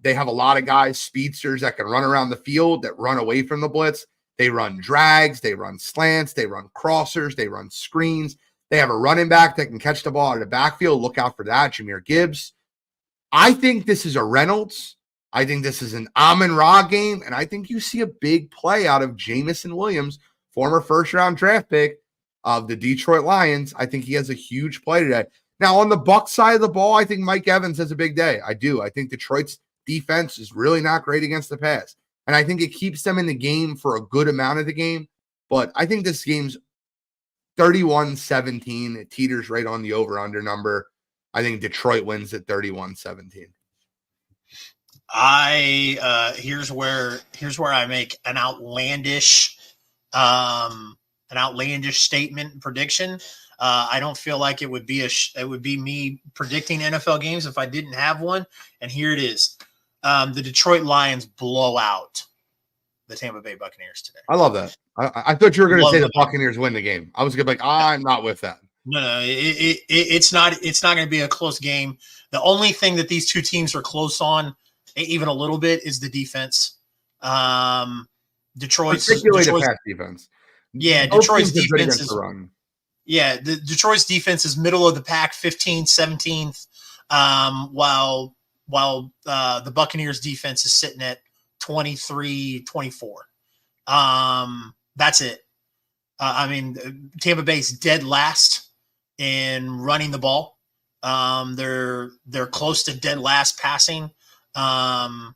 They have a lot of guys, speedsters, that can run around the field, that run away from the blitz. They run drags. They run slants. They run crossers. They run screens. They have a running back that can catch the ball out of the backfield. Look out for that, Jahmyr Gibbs. I think this is a Reynolds. I think this is an Amon-Ra game, and I think you see a big play out of Jamison Williams, former first-round draft pick of the Detroit Lions. I think he has a huge play today. Now, on the Bucs side of the ball, I think Mike Evans has a big day. I do. I think Detroit's defense is really not great against the pass, and I think it keeps them in the game for a good amount of the game. But I think this game's 31-17. It teeters right on the over-under number. I think Detroit wins at 31-17. Here's where I make an outlandish statement and prediction. I don't feel like it would be me predicting NFL games if I didn't have one. And here it is. The Detroit Lions blow out the Tampa Bay Buccaneers today. I love that. I thought you were going to say the Buccaneers win the game. I was going to be like, I'm not with that. No, it's not going to be a close game. The only thing that these two teams are close on, even a little bit, is the defense. Detroit's pass defense. Yeah, Detroit's defense is run. Yeah, Detroit's defense is middle of the pack, 15th, 17th, while the Buccaneers defense is sitting at 23, 24. That's it. Tampa Bay's dead last in running the ball. They're close to dead last passing. I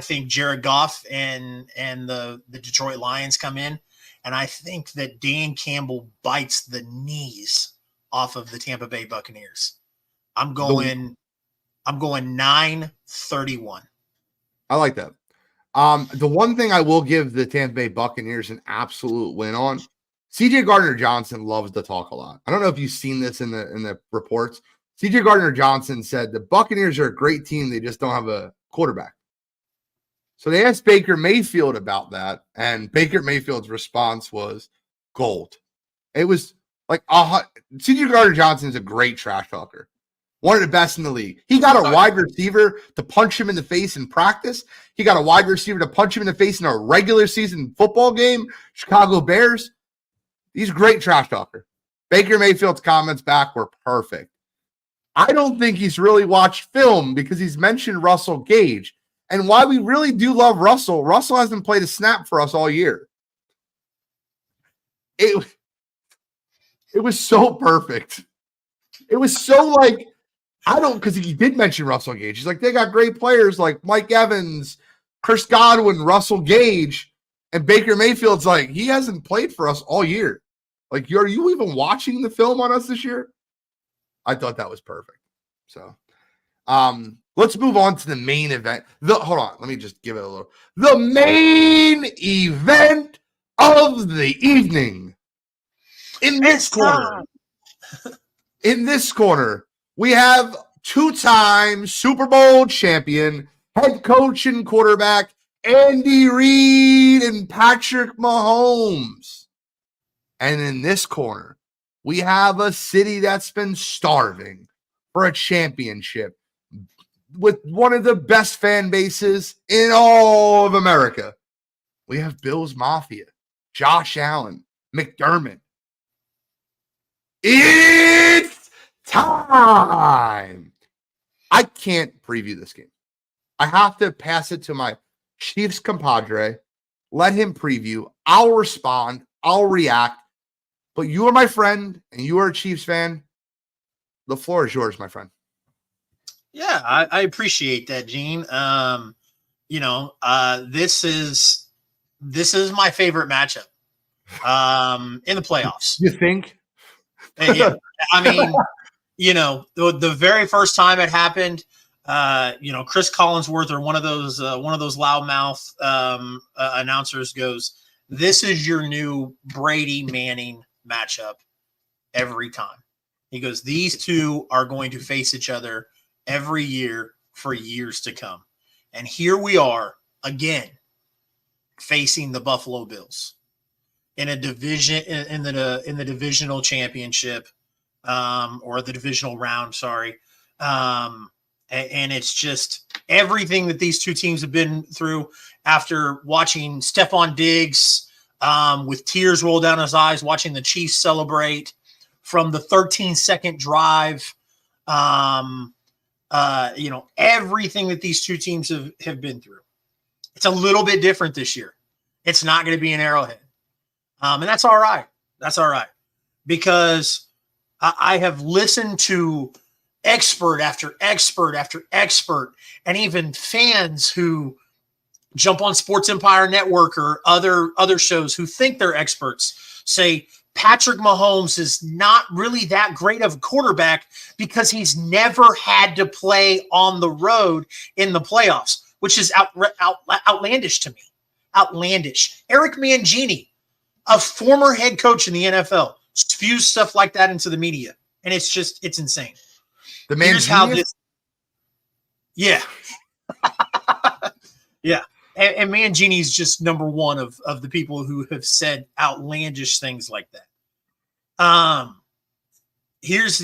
think Jared Goff and the Detroit Lions come in, and I think that Dan Campbell bites the knees off of the Tampa Bay Buccaneers. I'm going 9-31. I like that. The one thing I will give the Tampa Bay Buccaneers an absolute win on, CJ Gardner-Johnson loves to talk a lot. I don't know if you've seen this in the reports. CJ Gardner-Johnson said the Buccaneers are a great team. They just don't have a quarterback. So they asked Baker Mayfield about that, and Baker Mayfield's response was gold. It was like C.J. Gardner-Johnson is a great trash talker. One of the best in the league. He got a wide receiver to punch him in the face in practice. He got a wide receiver to punch him in the face in a regular season football game. Chicago Bears. He's a great trash talker. Baker Mayfield's comments back were perfect. I don't think he's really watched film because he's mentioned Russell Gage. And why we really do love Russell hasn't played a snap for us all year. It was so perfect. It was so like, because he did mention Russell Gage. He's like, they got great players like Mike Evans, Chris Godwin, Russell Gage, and Baker Mayfield's like, he hasn't played for us all year. Like, are you even watching the film on us this year? I thought that was perfect. So, let's move on to the main event. Hold on, let me just give it a little. The main event of the evening. In this corner, we have two-time Super Bowl champion, head coach and quarterback, Andy Reid and Patrick Mahomes. And in this corner, we have a city that's been starving for a championship with one of the best fan bases in all of America. We have Bills Mafia, Josh Allen, McDermott. It's time. I can't preview this game. I have to pass it to my Chiefs compadre. Let him preview. I'll respond. I'll react. But you are my friend, and you are a Chiefs fan. The floor is yours, my friend. Yeah, I appreciate that, Gene. This is my favorite matchup in the playoffs. You think? Yeah. I mean, the very first time it happened, Chris Collinsworth or one of those loudmouth announcers goes, "This is your new Brady Manning matchup every time." He goes, "These two are going to face each other every year for years to come." And here we are again facing the Buffalo Bills in a division in the divisional championship, or the divisional round. Sorry. And it's just everything that these two teams have been through after watching Stephon Diggs with tears roll down his eyes, watching the Chiefs celebrate from the 13-second drive. Everything that these two teams have been through. It's a little bit different this year. It's not going to be an Arrowhead. And that's all right. That's all right. Because I have listened to expert after expert after expert, and even fans who jump on Sports Empire Network or other shows who think they're experts say Patrick Mahomes is not really that great of a quarterback because he's never had to play on the road in the playoffs, which is outlandish to me. Outlandish. Eric Mangini, a former head coach in the NFL, spews stuff like that into the media, and it's insane. The man. Yeah. Yeah. And Mangini's just number one of the people who have said outlandish things like that. Here's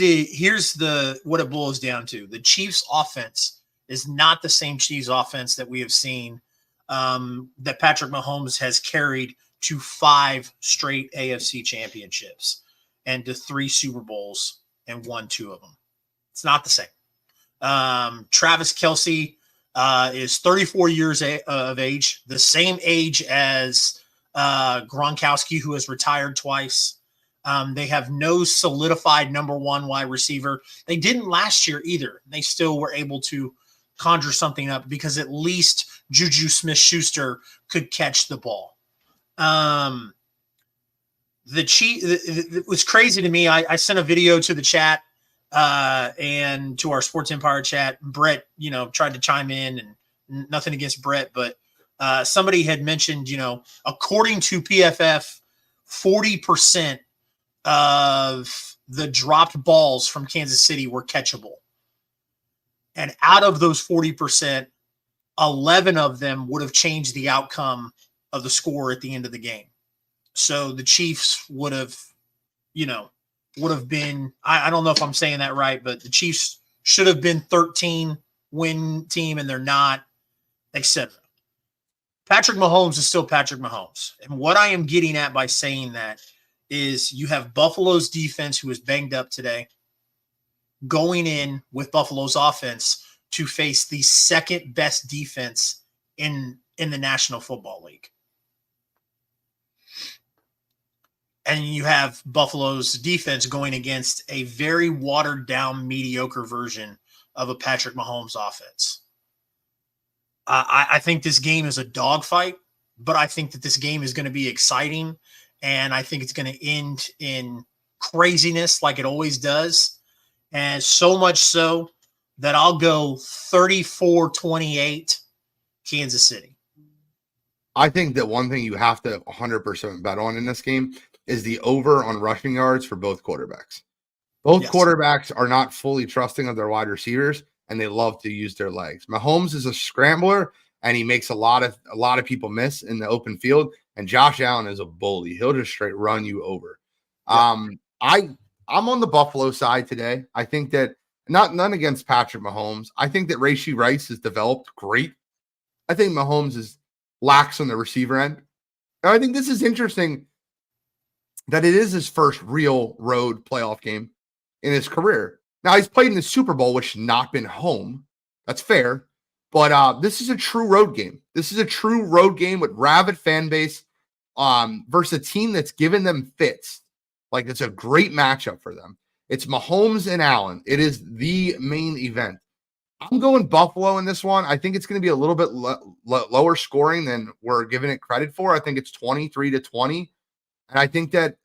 what it boils down to. The Chiefs offense is not the same Chiefs offense that we have seen, that Patrick Mahomes has carried to 5 straight AFC championships and to 3 Super Bowls and won 2 of them. It's not the same. Travis Kelce is 34 years of age, the same age as Gronkowski, who has retired twice. They have no solidified number 1 wide receiver. They didn't last year either. They still were able to conjure something up because at least Juju Smith-Schuster could catch the ball. It was crazy to me. I sent a video to the chat and to our Sports Empire chat. Brett, tried to chime in, and nothing against Brett, but somebody had mentioned, according to PFF, 40% of the dropped balls from Kansas City were catchable. And out of those 40%, 11 of them would have changed the outcome of the score at the end of the game. So the Chiefs would have been, I don't know if I'm saying that right, but the Chiefs should have been 13 win team and they're not, etc. Patrick Mahomes is still Patrick Mahomes. And what I am getting at by saying that is you have Buffalo's defense, who is banged up today, going in with Buffalo's offense to face the second best defense in the National Football League. And you have Buffalo's defense going against a very watered down, mediocre version of a Patrick Mahomes offense. I think this game is a dogfight, but I think that this game is going to be exciting, and I think it's going to end in craziness like it always does, and so much so that I'll go 34-28 Kansas City. I think that one thing you have to 100% bet on in this game is the over on rushing yards for both quarterbacks. Both quarterbacks are not fully trusting of their wide receivers, and they love to use their legs. Mahomes is a scrambler, and he makes a lot of people miss in the open field. And Josh Allen is a bully; he'll just straight run you over. Yeah. I'm on the Buffalo side today. I think that none against Patrick Mahomes. I think that Rashee Rice has developed great. I think Mahomes is lax on the receiver end. And I think this is interesting that it is his first real road playoff game in his career. Now, he's played in the Super Bowl, which has not been home. That's fair. But this is a true road game. This is a true road game with rabid fan base versus a team that's given them fits. Like, it's a great matchup for them. It's Mahomes and Allen. It is the main event. I'm going Buffalo in this one. I think it's going to be a little bit lower scoring than we're giving it credit for. I think it's 23-20. And I think that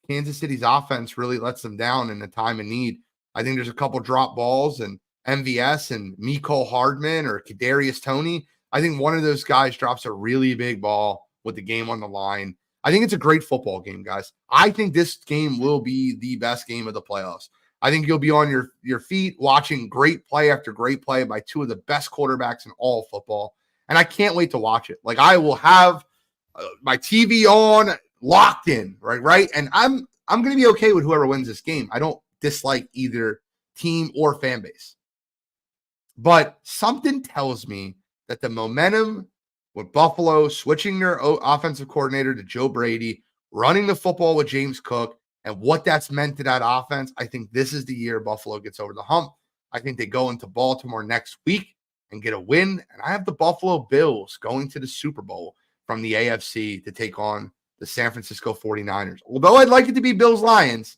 Kansas City's offense really lets them down in the time of need. I think there's a couple drop balls, and MVS and Mecole Hardman or Kadarius Toney. I think one of those guys drops a really big ball with the game on the line. I think it's a great football game, guys. I think this game will be the best game of the playoffs. I think you'll be on your feet watching great play after great play by two of the best quarterbacks in all football. And I can't wait to watch it. Like, I will have my TV on, locked in, right? And I'm going to be okay with whoever wins this game. I don't dislike either team or fan base. But something tells me that the momentum with Buffalo switching their offensive coordinator to Joe Brady, running the football with James Cook, and what that's meant to that offense, I think this is the year Buffalo gets over the hump. I think they go into Baltimore next week and get a win. And I have the Buffalo Bills going to the Super Bowl from the AFC to take on the San Francisco 49ers. Although I'd like it to be Bills-Lions,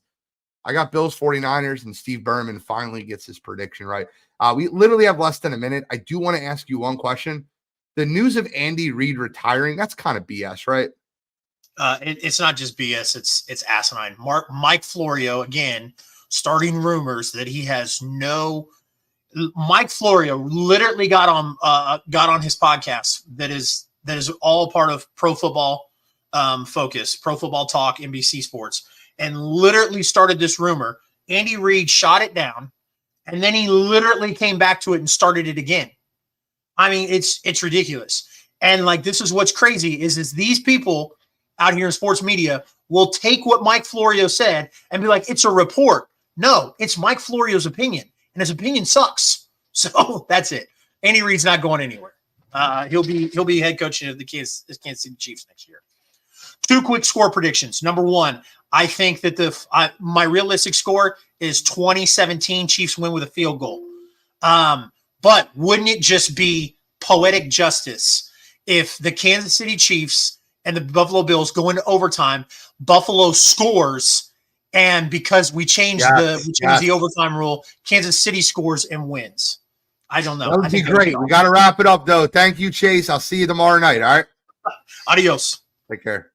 I got Bills 49ers, and Steve Berman finally gets his prediction right. We literally have less than a minute. I do want to ask you one question. The news of Andy Reid retiring, that's kind of BS, right? It's not just BS. It's asinine. Mike Florio, again, starting rumors that he has no – Mike Florio literally got on his podcast that is all part of Pro Football Focus, Pro Football Talk, NBC Sports, and literally started this rumor. Andy Reid shot it down, and then he literally came back to it and started it again. I mean, it's ridiculous. And like, this is what's crazy is these people out here in sports media will take what Mike Florio said and be like, it's a report. No, it's Mike Florio's opinion, and his opinion sucks. So that's it. Andy Reid's not going anywhere. He'll be head coaching of the Kansas City Chiefs next year. Two quick score predictions. Number one, I think that my realistic score is 2017 Chiefs win with a field goal. But wouldn't it just be poetic justice if the Kansas City Chiefs and the Buffalo Bills go into overtime, Buffalo scores, and because we changed the overtime rule, Kansas City scores and wins? I don't know. That would be great. We got to wrap it up, though. Thank you, Chase. I'll see you tomorrow night, all right? Adios. Take care.